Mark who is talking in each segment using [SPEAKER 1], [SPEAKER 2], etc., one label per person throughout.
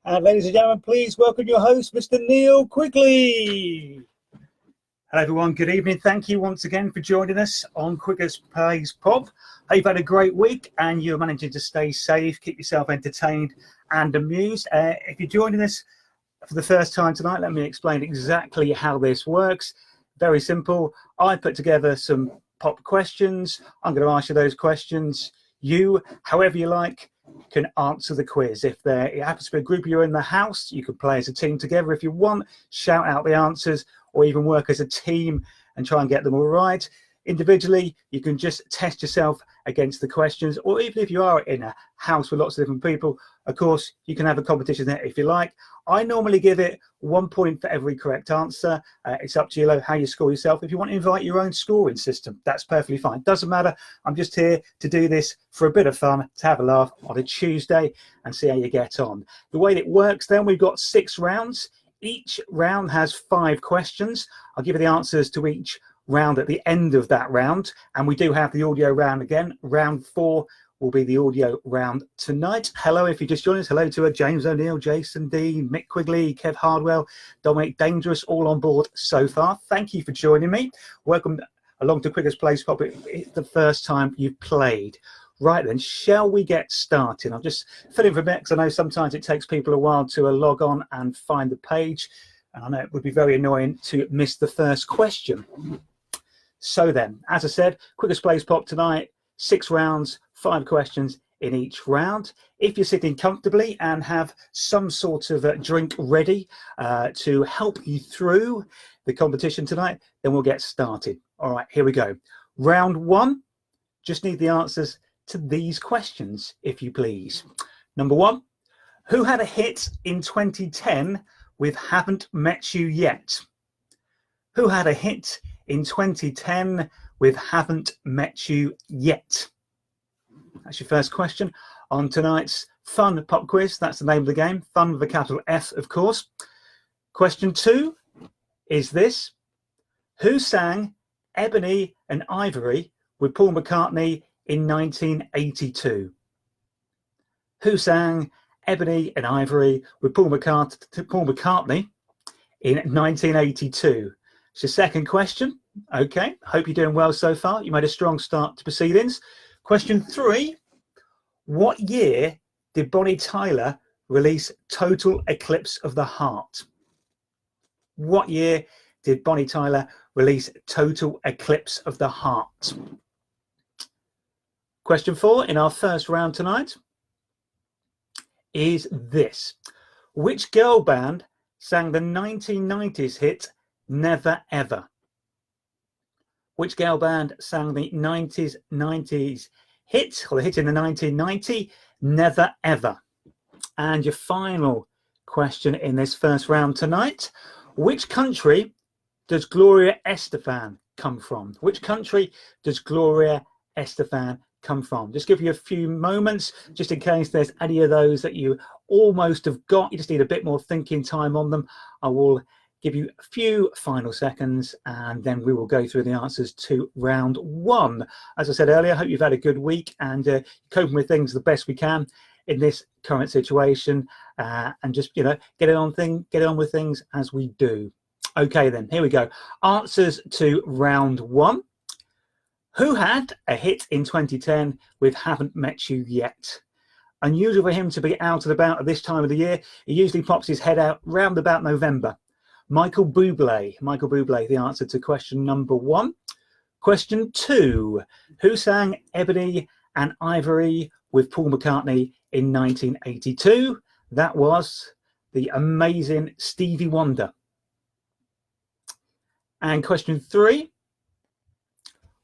[SPEAKER 1] And ladies and gentlemen, please welcome your host, Mr. Neil Quigley. Hello everyone, good evening. Thank you once again for joining us on Quigger's Plays Pop. Hope you've had a great week and you're managing to stay safe, keep yourself entertained and amused. If you're joining us for the first time tonight, let me explain exactly how this works. Very simple. I put together some pop questions. I'm going to ask you those questions. You, however you like, can answer the quiz. If it happens to be a group of you in the house, you can play as a team together. If you want, shout out the answers or even work as a team and try and get them all right. Individually, you can just test yourself against the questions, or even if you are in a house with lots of different people, of course, you can have a competition there if you like. I normally give it 1 point for every correct answer. It's up to you how you score yourself. If you want to invite your own scoring system, that's perfectly fine. Doesn't matter. I'm just here to do this for a bit of fun, to have a laugh on a Tuesday and see how you get on. The way that it works then, we've got 6 rounds. Each round has 5 questions. I'll give you the answers to each round at the end of that round, and we do have the audio round again. Round 4 will be the audio round tonight. Hello, if you just joined us. Hello to James O'Neill, Jason Dean, Mick Quigley, Kev Hardwell, Dominic Dangerous, all on board so far. Thank you for joining me. Welcome along to Quigger's Plays Pop. It's the first time you've played. Right then, shall we get started? I'll just fill in for a bit because I know sometimes it takes people a while to log on and find the page. And I know it would be very annoying to miss the first question. So then, as I said, Quigger's Plays Pop tonight, 6 rounds, 5 questions in each round. If you're sitting comfortably and have some sort of drink ready to help you through the competition tonight, then we'll get started. All right, here we go. Round 1, just need the answers to these questions, if you please. Number 1, who had a hit in 2010 with Haven't Met You Yet? Who had a hit in 2010 with Haven't Met You Yet? That's your first question on tonight's fun pop quiz. That's the name of the game. Fun with a capital F, of course. Question 2 is this. Who sang Ebony and Ivory with Paul McCartney in 1982? Who sang Ebony and Ivory with Paul McCartney in 1982? It's your second question. Okay, hope you're doing well so far. You made a strong start to proceedings. Question 3, what year did Bonnie Tyler release Total Eclipse of the Heart? What year did Bonnie Tyler release Total Eclipse of the Heart? Question 4 in our first round tonight is this. Which girl band sang the 1990s hit Never Ever? Which girl band sang the 90s hit, or the hit in the 1990, Never Ever? And your final question in this first round tonight, which country does Gloria Estefan come from? Which country does Gloria Estefan come from? Just give you a few moments, just in case there's any of those that you almost have got. You just need a bit more thinking time on them. I will give you a few final seconds and then we will go through the answers to round 1. As I said earlier, I hope you've had a good week and coping with things the best we can in this current situation, and just get on with things as we do. Okay then, here we go. Answers to round 1. Who had a hit in 2010 with Haven't Met You Yet? Unusual for him to be out and about at this time of the year. He usually pops his head out round about November. Michael Bublé, the answer to question number 1. Question 2, who sang Ebony and Ivory with Paul McCartney in 1982? That was the amazing Stevie Wonder. And question 3,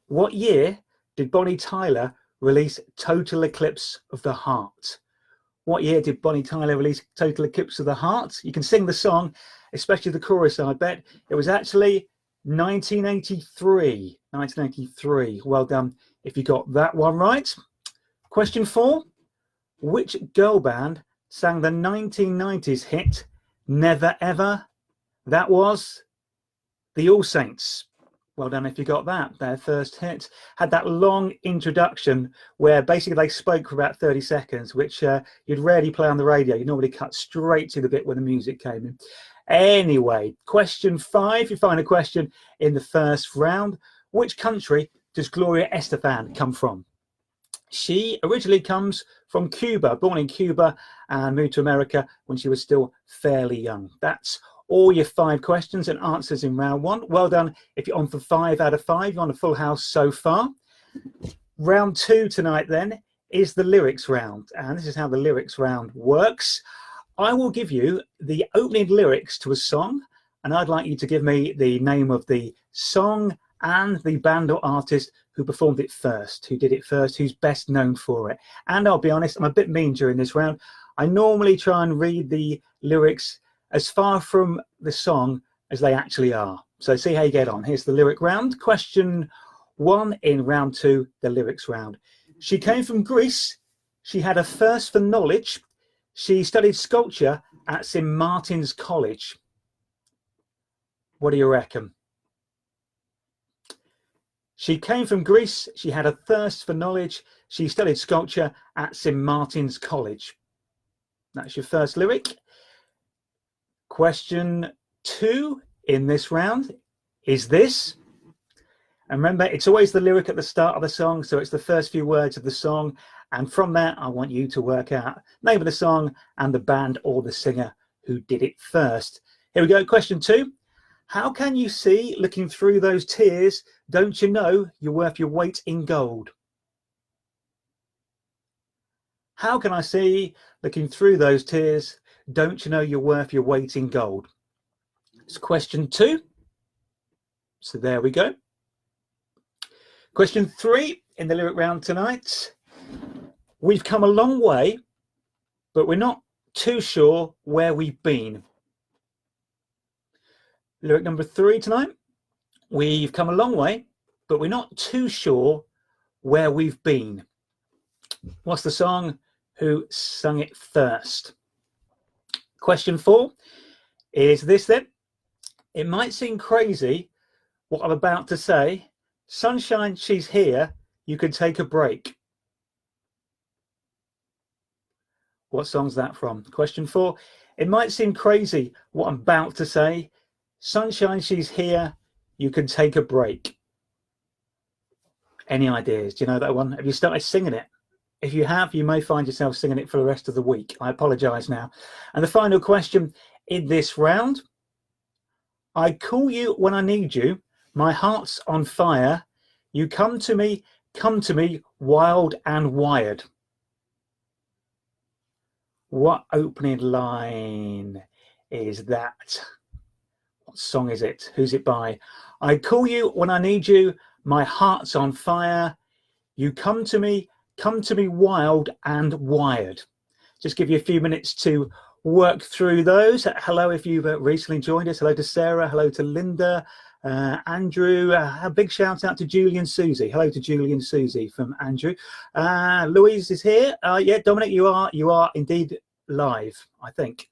[SPEAKER 1] what year did Bonnie Tyler release Total Eclipse of the Heart? What year did Bonnie Tyler release Total Eclipse of the Heart? You can sing the song, especially the chorus, I bet. It was actually 1983. 1983. Well done if you got that one right. Question 4. Which girl band sang the 1990s hit Never Ever? That was the All Saints. Well done if you got that. Their first hit had that long introduction where basically they spoke for about 30 seconds, which you'd rarely play on the radio. You normally cut straight to the bit where the music came in. Anyway, question 5, you find a question in the first round. Which country does Gloria Estefan come from? She originally comes from Cuba, born in Cuba and moved to America when she was still fairly young. That's all your 5 questions and answers in round 1. Well done if you're on for 5 out of 5. You're on a full house so far. Round 2 tonight then is the lyrics round, and this is how the lyrics round works. I will give you the opening lyrics to a song, and I'd like you to give me the name of the song and the band or artist who performed it first, who did it first, who's best known for it. And I'll be honest, I'm a bit mean during this round. I normally try and read the lyrics as far from the song as they actually are. So see how you get on. Here's the lyric round. Question 1 in round 2, the lyrics round. She came from Greece. She had a thirst for knowledge. She studied sculpture at St. Martin's College. What do you reckon? She came from Greece. She had a thirst for knowledge. She studied sculpture at St. Martin's College. That's your first lyric. Question 2 in this round is this. And remember, it's always the lyric at the start of the song, so it's the first few words of the song. And from that, I want you to work out name of the song and the band or the singer who did it first. Here we go. Question 2. How can you see, looking through those tears, don't you know you're worth your weight in gold? How can I see, looking through those tears, don't you know you're worth your weight in gold? It's question 2. So there we go. Question 3 in the lyric round tonight. We've come a long way, but we're not too sure where we've been. Lyric number 3 tonight. We've come a long way, but we're not too sure where we've been. What's the song? Who sung it first? Question 4 is this then. It might seem crazy what I'm about to say. Sunshine, she's here. You can take a break. What song's that from? Question 4. It might seem crazy what I'm about to say. Sunshine, she's here. You can take a break. Any ideas? Do you know that one? Have you started singing it? If you have, you may find yourself singing it for the rest of the week. I apologise now. And the final question in this round. I call you when I need you. My heart's on fire. You come to me, wild and wired. What opening line is that? What song is it? Who's it by? I call you when I need you. My heart's on fire. You come to me, wild and wired. Just give you a few minutes to work through those. Hello if you've recently joined us. Hello to Sarah. Hello to Linda. Andrew, a big shout out to Julie and Susie. Hello to Julie and Susie from Andrew. Louise is here. Yeah, Dominic, you are indeed live, I think.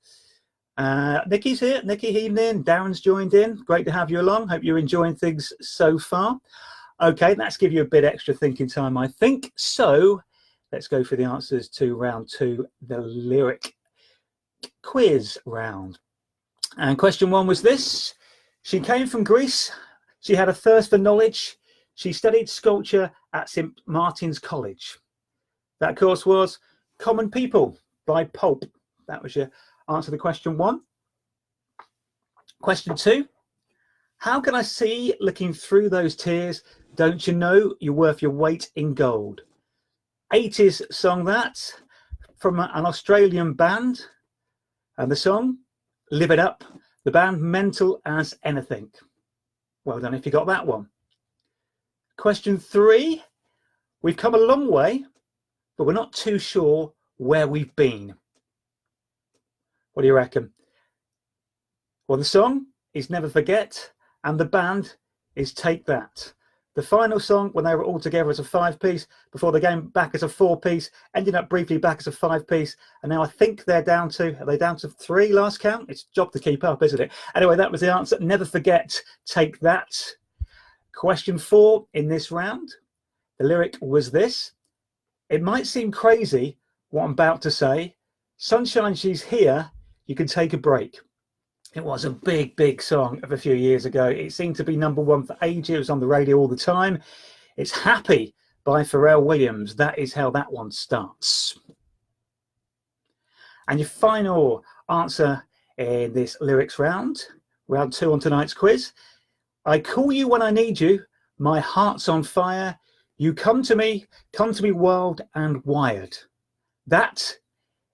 [SPEAKER 1] Nikki's here. Nikki, evening. Darren's joined in. Great to have you along. Hope you're enjoying things so far. Okay, let's give you a bit extra thinking time, I think. So let's go for the answers to round 2, the lyric quiz round. And question 1 was this. She came from Greece. She had a thirst for knowledge. She studied sculpture at St. Martin's College. That course was Common People by Pulp. That was your answer to question 1. Question 2. How can I see, looking through those tears, don't you know you're worth your weight in gold? 80s song that, from an Australian band. And the song, Live It Up. The band Mental as Anything. Well done if you got that one. Question 3. We've come a long way, but we're not too sure where we've been. What do you reckon? Well, the song is Never Forget, and the band is Take That. The final song, when they were all together as a 5-piece, before they came back as a 4-piece, ended up briefly back as a 5-piece, and now I think are they down to 3 last count? It's a job to keep up, isn't it? Anyway, that was the answer. Never Forget, Take That. Question 4 in this round. The lyric was this. It might seem crazy what I'm about to say. Sunshine, she's here. You can take a break. It was a big, big song of a few years ago. It seemed to be #1 for ages. It was on the radio all the time. It's Happy by Pharrell Williams. That is how that one starts. And your final answer in this lyrics round, round 2 on tonight's quiz. I call you when I need you. My heart's on fire. You come to me wild and wired. That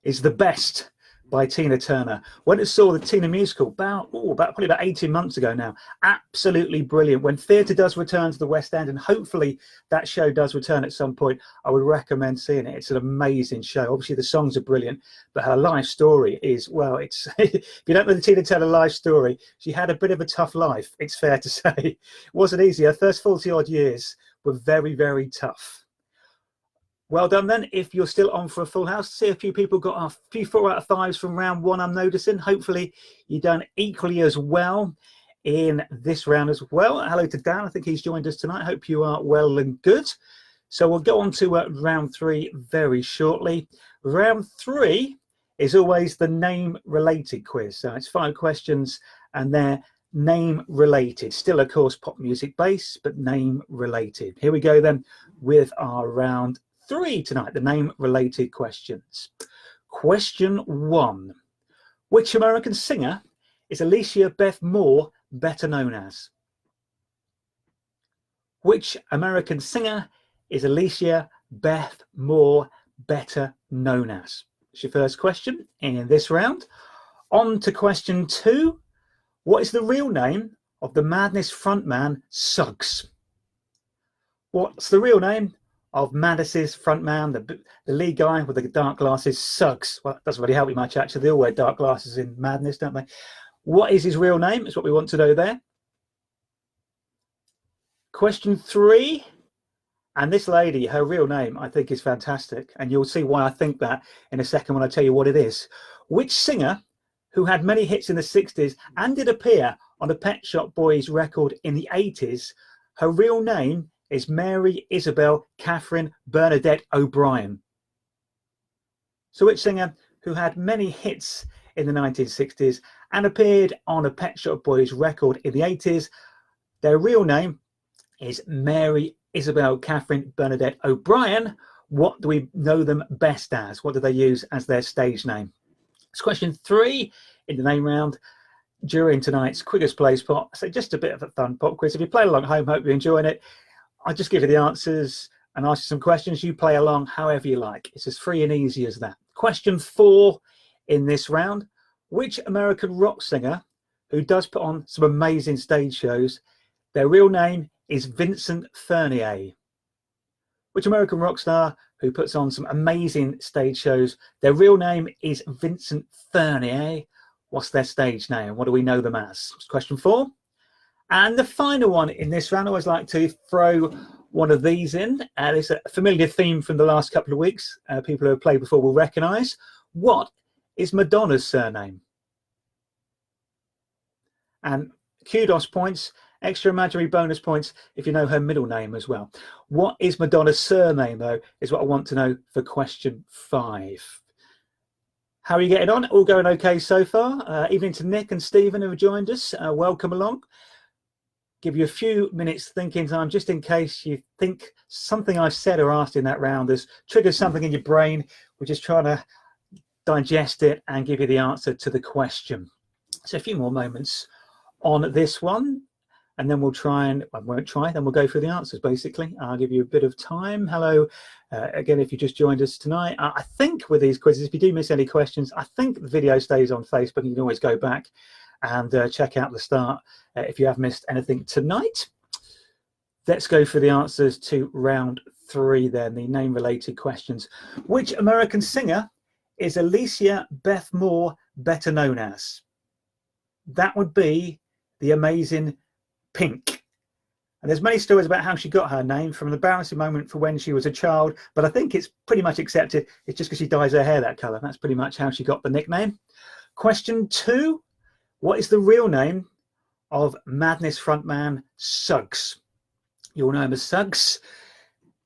[SPEAKER 1] is The Best by Tina Turner. When I saw the Tina musical probably about 18 months ago now, absolutely brilliant. When theatre does return to the West End, and hopefully that show does return at some point, I would recommend seeing it. It's an amazing show. Obviously the songs are brilliant, but her life story is, well, it's if you don't know the Tina Turner life story, she had a bit of a tough life, it's fair to say. It wasn't easy. Her first 40 odd years were very, very tough. Well done then. If you're still on for a full house, see a few people got a few 4 out of 5s from round 1, I'm noticing. Hopefully you've done equally as well in this round as well. Hello to Dan, I think he's joined us tonight. Hope you are well and good. So we'll go on to round 3 very shortly. Round 3 is always the name related quiz. So it's 5 questions and they're name related. Still, of course, pop music based, but name related. Here we go then with our round 3 tonight, the name related questions. Question 1. Which American singer is Alicia Beth Moore better known as? Which American singer is Alicia Beth Moore better known as? It's your first question in this round. On to question 2. What is the real name of the Madness frontman Suggs? What's the real name of Madness's frontman, the lead guy with the dark glasses, Suggs? Well, that doesn't really help you much, actually. They all wear dark glasses in Madness, don't they? What is his real name? Is what we want to know there. Question 3. And this lady, her real name, I think is fantastic. And you'll see why I think that in a second when I tell you what it is. Which singer who had many hits in the 60s and did appear on a Pet Shop Boys record in the 80s, her real name is Mary Isabel Catherine Bernadette O'Brien. So which singer who had many hits in the 1960s and appeared on a Pet Shop Boys record in the 80s, their real name is Mary Isabel Catherine Bernadette O'Brien. What do we know them best as? What do they use as their stage name? It's question 3 in the name round during tonight's Quigger's Plays Pop. So just a bit of a fun pop quiz. If you play along at home, hope you're enjoying it. I'll just give you the answers and ask you some questions. You play along however you like. It's as free and easy as that. Question 4 in this round. Which American rock singer who does put on some amazing stage shows, their real name is Vincent Furnier? Which American rock star who puts on some amazing stage shows, their real name is Vincent Furnier? What's their stage name? What do we know them as? It's question 4. And the final one in this round, I always like to throw one of these in. It's a familiar theme from the last couple of weeks. People who have played before will recognise. What is Madonna's surname? And kudos points, extra imaginary bonus points if you know her middle name as well. What is Madonna's surname, though, is what I want to know for question 5. How are you getting on? All going okay so far? Evening to Nick and Stephen who have joined us. Welcome along. Give you a few minutes thinking time, just in case you think something I've said or asked in that round has triggered something in your brain. We're just trying to digest it and give you the answer to the question. So a few more moments on this one, and then we'll then we'll go through the answers, basically. I'll give you a bit of time. Hello, again, if you just joined us tonight. I think with these quizzes, if you do miss any questions, I think the video stays on Facebook. You can always go back and check out the start if you have missed anything tonight. Let's go for the answers to round 3 then, the name-related questions. Which American singer is Alicia Beth Moore better known as? That would be the amazing Pink. And there's many stories about how she got her name, from an embarrassing moment for when she was a child, but I think it's pretty much accepted. It's just because she dyes her hair that colour. That's pretty much how she got the nickname. Question 2. What is the real name of Madness frontman Suggs? You all know him as Suggs.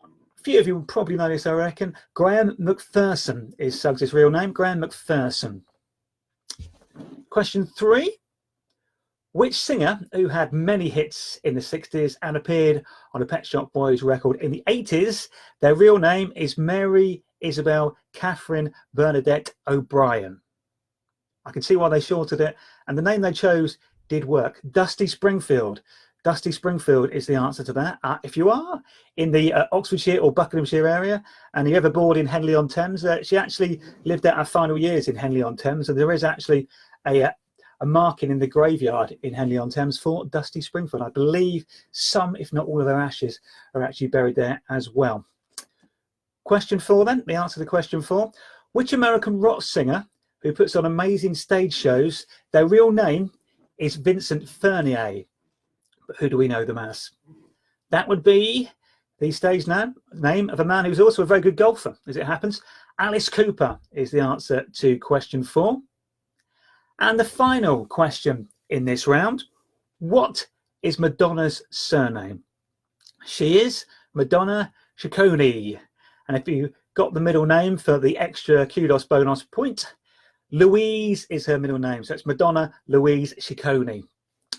[SPEAKER 1] A few of you will probably know this, I reckon. Graham McPherson is Suggs' real name. Graham McPherson. Question 3. Which singer who had many hits in the 60s and appeared on a Pet Shop Boys record in the 80s, their real name is Mary Isabel Catherine Bernadette O'Brien? I can see why they shortened it, and the name they chose did work. Dusty Springfield. Dusty Springfield is the answer to that. If you are in the Oxfordshire or Buckinghamshire area and you ever board in Henley-on-Thames, she actually lived out her final years in Henley-on-Thames, and there is actually a marking in the graveyard in Henley-on-Thames for Dusty Springfield. I believe some, if not all of their ashes, are actually buried there as well. Question 4 then, the answer to question 4. Which American rock singer who puts on amazing stage shows, their real name is Vincent Furnier? But who do we know them as? That would be the stage name of a man who's also a very good golfer, as it happens. Alice Cooper is the answer to question 4. And the final question in this round, what is Madonna's surname? She is Madonna Ciccone. And if you got the middle name for the extra kudos bonus point, Louise is her middle name. So it's Madonna Louise Ciccone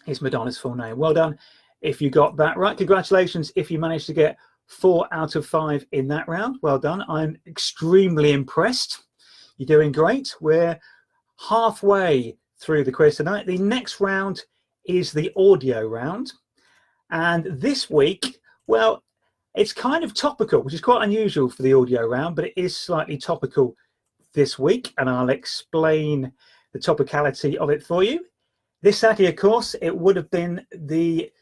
[SPEAKER 1] is Madonna's full name. Well done if you got that right. Congratulations if you managed to get 4 out of 5 in that round. Well done. I'm extremely impressed. You're doing great. We're halfway through the quiz tonight. The next round is the audio round. And this week, well, it's kind of topical, which is quite unusual for the audio round, but it is slightly topical this week. And I'll explain the topicality of it for you. This Saturday, of course, it would have been the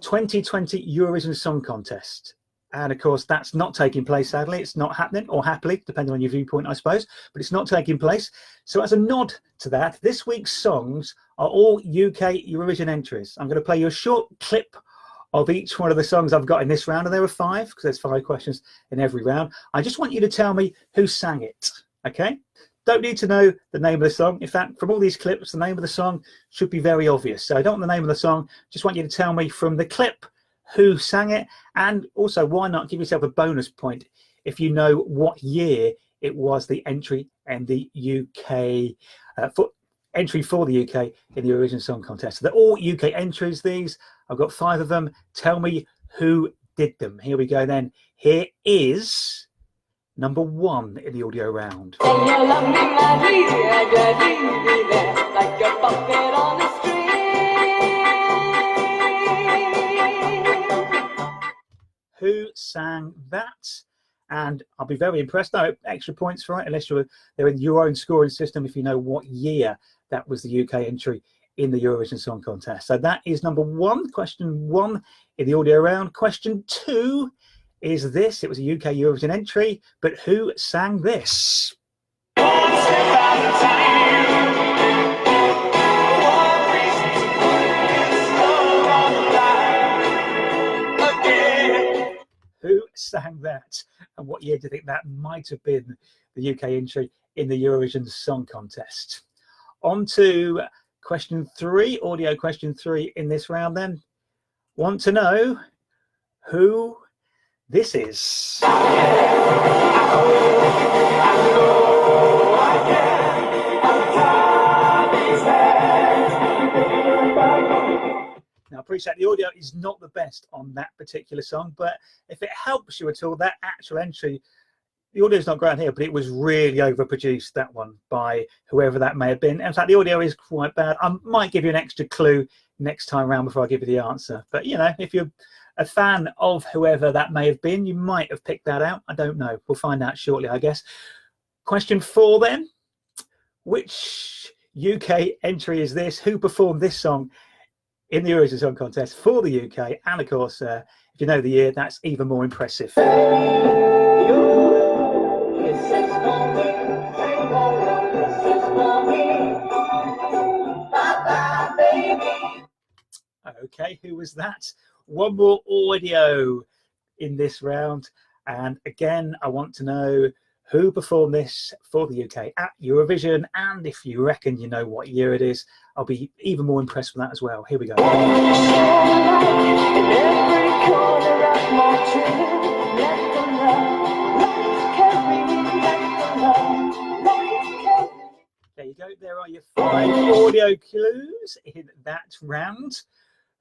[SPEAKER 1] 2020 Eurovision Song Contest. And of course, that's not taking place, sadly. It's not happening, or happily, depending on your viewpoint, I suppose. But it's not taking place. So as a nod to that, this week's songs are all UK Eurovision entries. I'm going to play you a short clip of each one of the songs I've got in this round. And there were 5, because there's 5 questions in every round. I just want you to tell me who sang it, okay? Don't need to know the name of the song. In fact, from all these clips, the name of the song should be very obvious. So I don't want the name of the song. Just want you to tell me from the clip who sang it. And also, why not give yourself a bonus point if you know what year it was the entry and the UK, entry for the UK in the Eurovision Song Contest. So they're all UK entries, these. I've got 5 of them. Tell me who did them. Here we go then. Here is number 1 in the audio round. Who sang that? And I'll be very impressed. No extra points for it, unless they're in your own scoring system if you know what year that was the UK entry in the Eurovision Song Contest. So that is number 1, question 1 in the audio round. Question 2 is this. It was a UK Eurovision entry, but who sang this? Who sang that? And what year do you think that might have been the UK entry in the Eurovision Song Contest? On to question 3, audio question 3 in this round then. Want to know who this is? Now, I appreciate the audio is not the best on that particular song, but if it helps you at all, that actual entry, the audio is not great here, but it was really overproduced, that one, by whoever that may have been. In fact, the audio is quite bad. I might give you an extra clue next time around before I give you the answer. But, you know, if you're a fan of whoever that may have been, you might have picked that out. I don't know. We'll find out shortly, I guess. Question 4 then. Which UK entry is this? Who performed this song in the Eurovision Song Contest for the UK? And of course, if you know the year, that's even more impressive. Okay, who was that? One more audio in this round. And again, I want to know who performed this for the UK at Eurovision. And if you reckon you know what year it is, I'll be even more impressed with that as well. Here we go. There you go. There are your 5 audio clues in that round.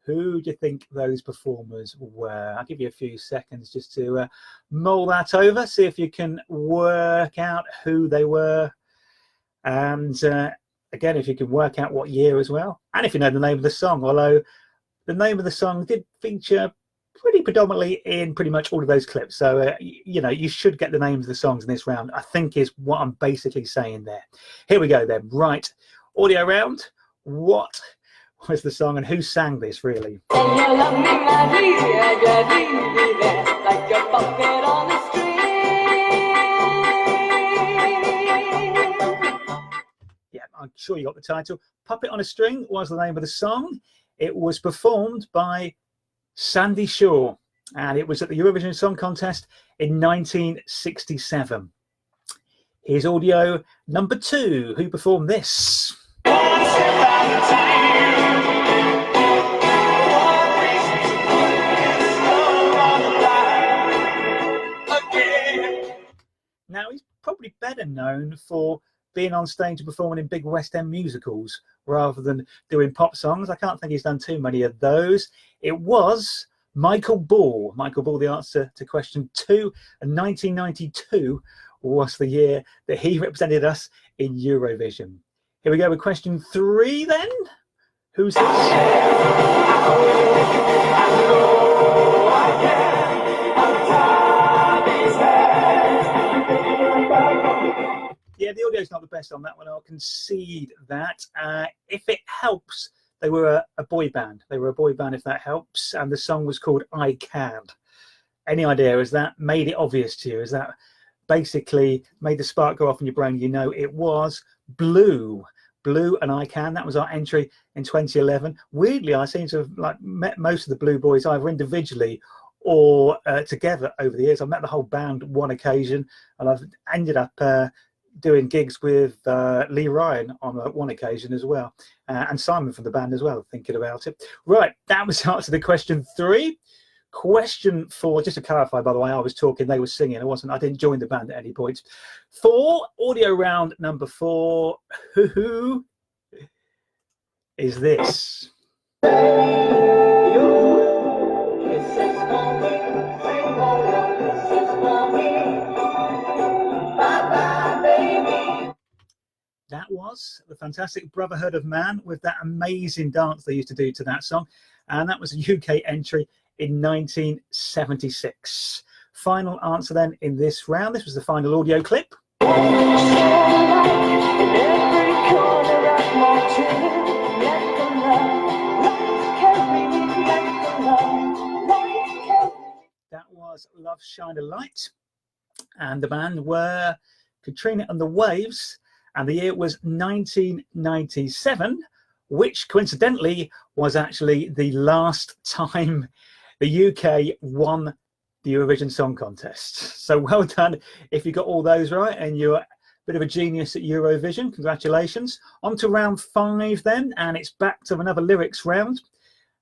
[SPEAKER 1] Who do you think those performers were? I'll give you a few seconds just to mull that over, see if you can work out who they were. And again, if you can work out what year as well. And if you know the name of the song, although the name of the song did feature pretty predominantly in pretty much all of those clips. So, you know, you should get the names of the songs in this round, I think is what I'm basically saying there. Here we go then. Right, audio round. What was the song and who sang this really? Yeah, I'm sure you got the title. Puppet on a String was the name of the song. It was performed by Sandy Shaw, and it was at the Eurovision Song Contest in 1967. Here's audio number 2. Who performed this? Now, he's probably better known for being on stage and performing in big West End musicals rather than doing pop songs. I can't think he's done too many of those. It was Michael Ball. Michael Ball, the answer to question 2. And 1992 was the year that he represented us in Eurovision. Here we go with question 3 then. Who's this? Yeah, the audio's not the best on that one. I'll concede that. If it helps, they were a boy band. They were a boy band, if that helps. And the song was called I Can. Any idea? Has that made it obvious to you? Has that basically made the spark go off in your brain? You know, it was Blue. Blue and I Can. That was our entry in 2011. Weirdly, I seem to have met most of the Blue boys either individually or together over the years. I've met the whole band one occasion, and I've ended up doing gigs with Lee Ryan on one occasion as well, and Simon from the band as well, thinking about it. Right, that was the answer to question 3. Question 4, just to clarify, by the way, I was talking, they were singing. I didn't join the band at any point. 4, audio round number 4. Who is this? That was the fantastic Brotherhood of Man with that amazing dance they used to do to that song. And that was a UK entry in 1976. Final answer then in this round. This was the final audio clip. That was Love Shine a Light. And the band were Katrina and the Waves. And the year was 1997, which coincidentally was actually the last time the UK won the Eurovision Song Contest. So well done if you got all those right and you're a bit of a genius at Eurovision. Congratulations. On to round 5 then, and it's back to another lyrics round.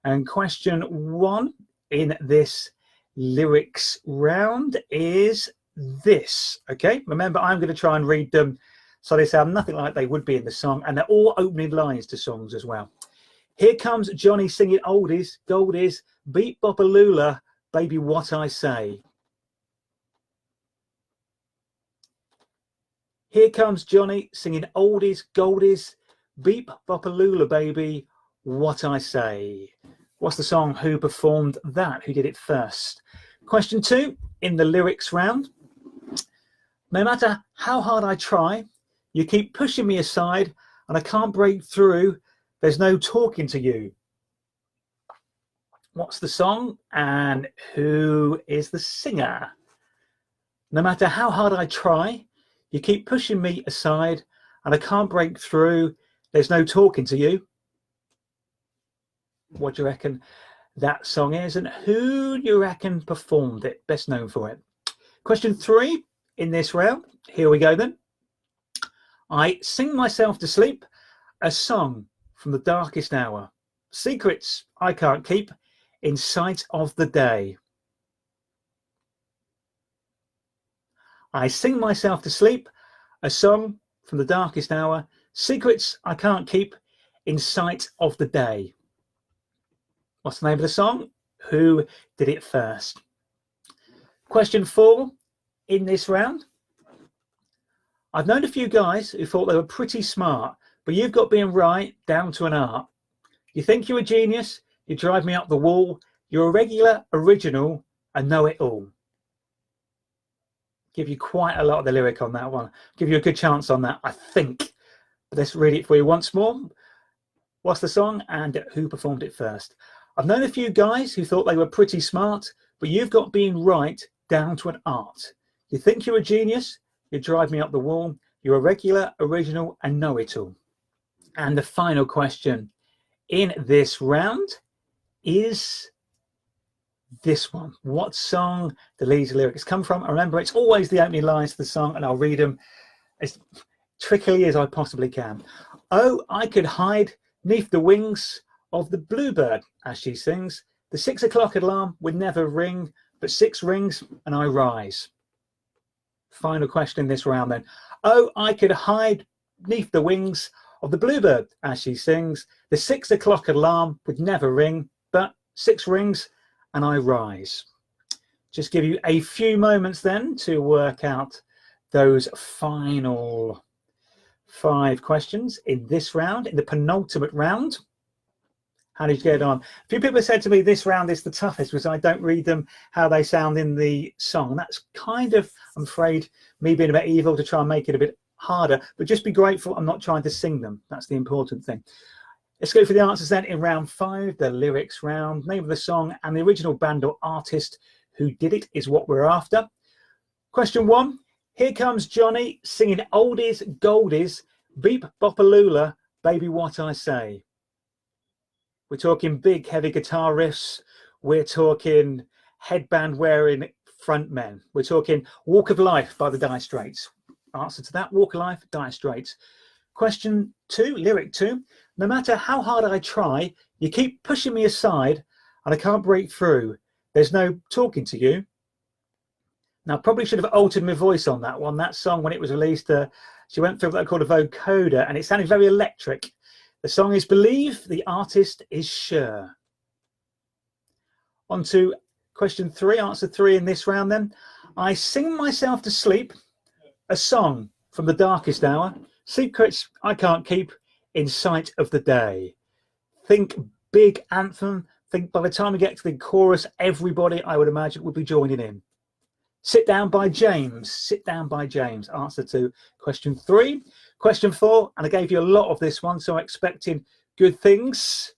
[SPEAKER 1] And question 1 in this lyrics round is this. Okay, remember, I'm going to try and read them so they sound nothing like they would be in the song, and they're all opening lines to songs as well. Here comes Johnny singing oldies, goldies, beat bopalula, baby what I say. Here comes Johnny singing oldies, goldies, beep bopalula, baby what I say. What's the song? Who performed that? Who did it first? Question 2 in the lyrics round. No matter how hard I try, you keep pushing me aside and I can't break through. There's no talking to you. What's the song and who is the singer? No matter how hard I try, you keep pushing me aside and I can't break through. There's no talking to you. What do you reckon that song is and who do you reckon performed it, best known for it? Question 3 in this round. Here we go then. I sing myself to sleep, a song from the darkest hour. Secrets I can't keep in sight of the day. I sing myself to sleep, a song from the darkest hour. Secrets I can't keep in sight of the day. What's the name of the song? Who did it first? Question 4 in this round. I've known a few guys who thought they were pretty smart, but you've got being right down to an art. You think you're a genius, you drive me up the wall, you're a regular, original, and know it all. Give you quite a lot of the lyric on that one. Give you a good chance on that, I think. But let's read it for you once more. What's the song and who performed it first? I've known a few guys who thought they were pretty smart, but you've got being right down to an art. You think you're a genius, you drive me up the wall, you're a regular, original, and know it all. And the final question in this round is this one. What song do these lyrics come from? Remember, it's always the opening lines to the song, and I'll read them as trickily as I possibly can. Oh, I could hide 'neath the wings of the bluebird as she sings. The 6 o'clock alarm would never ring, but 6 rings and I rise. Final question in this round then. Oh, I could hide 'neath the wings of the bluebird as she sings. The 6 o'clock alarm would never ring, but 6 rings and I rise. Just give you a few moments then to work out those final 5 questions in this round, in the penultimate round. How did you get on? A few people have said to me this round is the toughest because I don't read them how they sound in the song. That's kind of, I'm afraid, me being a bit evil to try and make it a bit harder, but just be grateful I'm not trying to sing them. That's the important thing. Let's go for the answers then in round 5, the lyrics round. Name of the song and the original band or artist who did it is what we're after. Question 1. Here comes Johnny singing oldies, goldies, beep bopalula, baby what I say. We're talking big heavy guitar riffs. We're talking headband wearing front men. We're talking Walk of Life by the Dire Straits. Answer to that, Walk of Life, Dire Straits. Question 2, lyric 2. No matter how hard I try, you keep pushing me aside and I can't break through. There's no talking to you. Now, I probably should have altered my voice on that one. That song, when it was released, she went through what they called a vocoder and it sounded very electric. The song is Believe, the artist is Sure. On to question 3, answer 3 in this round then. I sing myself to sleep, a song from the darkest hour, secrets I can't keep in sight of the day. Think big anthem. Think by the time we get to the chorus, everybody, I would imagine, would be joining in. Sit Down by James. Sit Down by James. Answer to question 3. Question 4, and I gave you a lot of this one, so I'm expecting good things.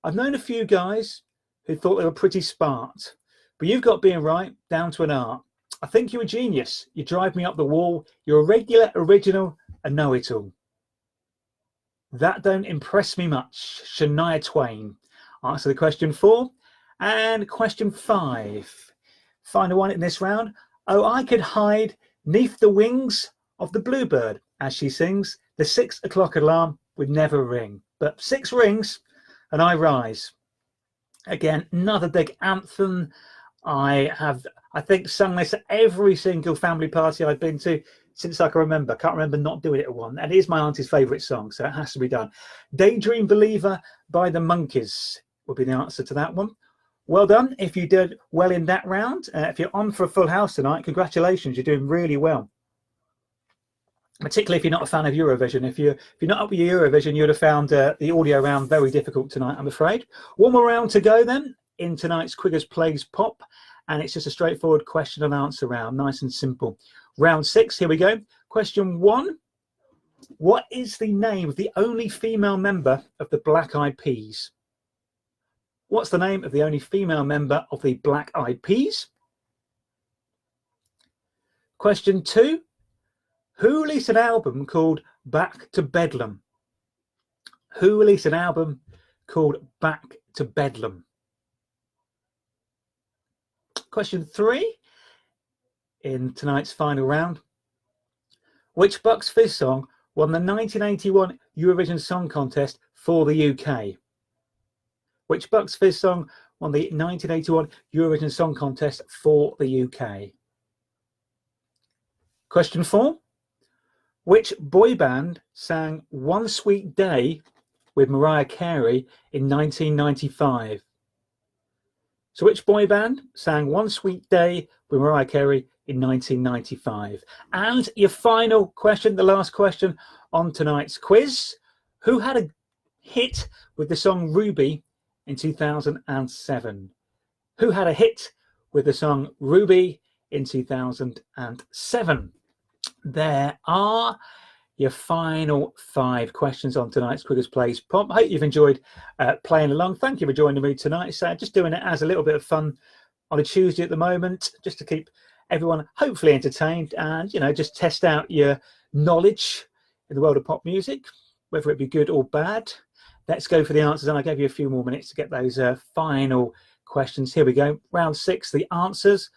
[SPEAKER 1] I've known a few guys who thought they were pretty smart, but you've got being right down to an art. I think you're a genius. You drive me up the wall. You're a regular, original, and know-it-all. That don't impress me much. Shania Twain. Answer the question 4. And question 5. Final one in this round. Oh, I could hide 'neath the wings of the bluebird as she sings. The 6 o'clock alarm would never ring, but 6 rings and I rise. Again, another big anthem. I think, sung this at every single family party I've been to since I can remember. Can't remember not doing it at one. And it is my auntie's favourite song, so it has to be done. Daydream Believer by the Monkees would be the answer to that one. Well done if you did well in that round. If you're on for a full house tonight, congratulations, you're doing really well. Particularly if you're not a fan of Eurovision. If you're not up with Eurovision, you would have found the audio round very difficult tonight, I'm afraid. One more round to go then in tonight's Quiggers Plays Pop, and it's just a straightforward question and answer round, nice and simple. Round 6, here we go. Question 1. What is the name of the only female member of the Black Eyed Peas? What's the name of the only female member of the Black Eyed Peas? Question 2. Who released an album called Back to Bedlam? Who released an album called Back to Bedlam? Question 3. in tonight's final round. Which Bucks Fizz song won the 1981 Eurovision Song Contest for the UK? Which Bucks Fizz song won the 1981 Eurovision Song Contest for the UK? Question 4. Which boy band sang One Sweet Day with Mariah Carey in 1995? So which boy band sang One Sweet Day with Mariah Carey in 1995? And your final question, the last question on tonight's quiz. Who had a hit with the song Ruby in 2007? Who had a hit with the song Ruby in 2007? There are your final 5 questions on tonight's Quiggers Plays Pop. I hope you've enjoyed playing along. Thank you for joining me tonight. So just doing it as a little bit of fun on a Tuesday at the moment, just to keep everyone hopefully entertained and, you know, just test out your knowledge in the world of pop music, whether it be good or bad. Let's go for the answers, and I gave you a few more minutes to get those final questions. Here we go. Round 6, the answers.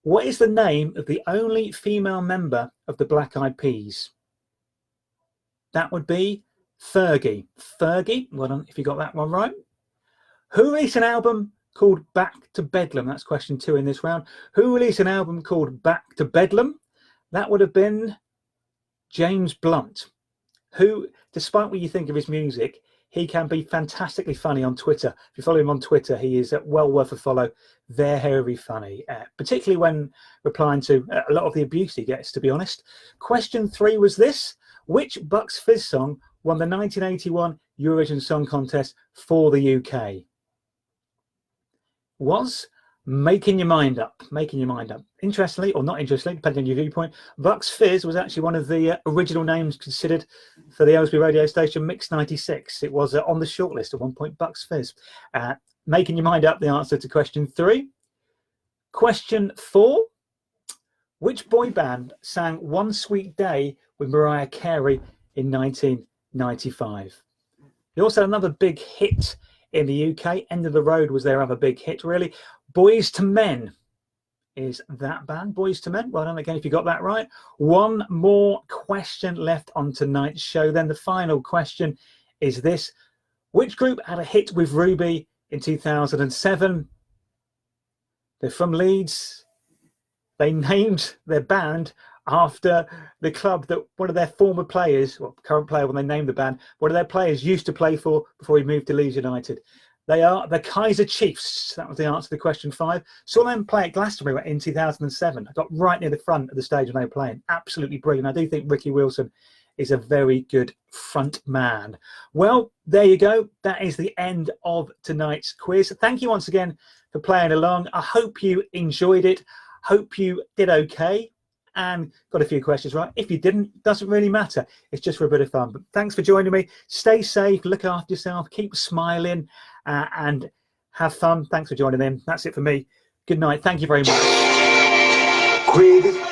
[SPEAKER 1] What is the name of the only female member of the Black Eyed Peas? That would be Fergie. Fergie, well done if you got that one right. Who released an album called Back to Bedlam? That's question 2 in this round. Who released an album called Back to Bedlam? That would have been James Blunt, who, despite what you think of his music, he can be fantastically funny on Twitter. If you follow him on Twitter, he is well worth a follow. Very funny, particularly when replying to a lot of the abuse he gets, to be honest. Question 3 was this. Which Bucks Fizz song won the 1981 Eurovision Song Contest for the UK? Was Making Your Mind Up. Making Your Mind Up. Interestingly, or not interestingly, depending on your viewpoint, Bucks Fizz was actually one of the original names considered for the Aylesbury radio station Mix 96. It was on the shortlist at one point, Bucks Fizz. Making Your Mind Up, the answer to question 3. Question 4. Which boy band sang One Sweet Day with Mariah Carey in 1995? They also had another big hit in the UK. End of the Road was their other big hit, really. Boys to Men is that band, Boys to Men. Well done again if you got that right. One more question left on tonight's show. Then the final question is this. Which group had a hit with Ruby in 2007? They're from Leeds. They named their band after the club that one of their former players, well, current player when they named the band, one of their players used to play for before he moved to Leeds United. They are the Kaiser Chiefs. That was the answer to question 5. Saw them play at Glastonbury in 2007. I got right near the front of the stage when they were playing. Absolutely brilliant. I do think Ricky Wilson is a very good front man. Well, there you go. That is the end of tonight's quiz. Thank you once again for playing along. I hope you enjoyed it. Hope you did okay and got a few questions right. If you didn't, doesn't really matter. It's just for a bit of fun. But thanks for joining me. Stay safe, look after yourself, keep smiling and have fun. Thanks for joining in. That's it for me. Good night. Thank you very much. Quigger.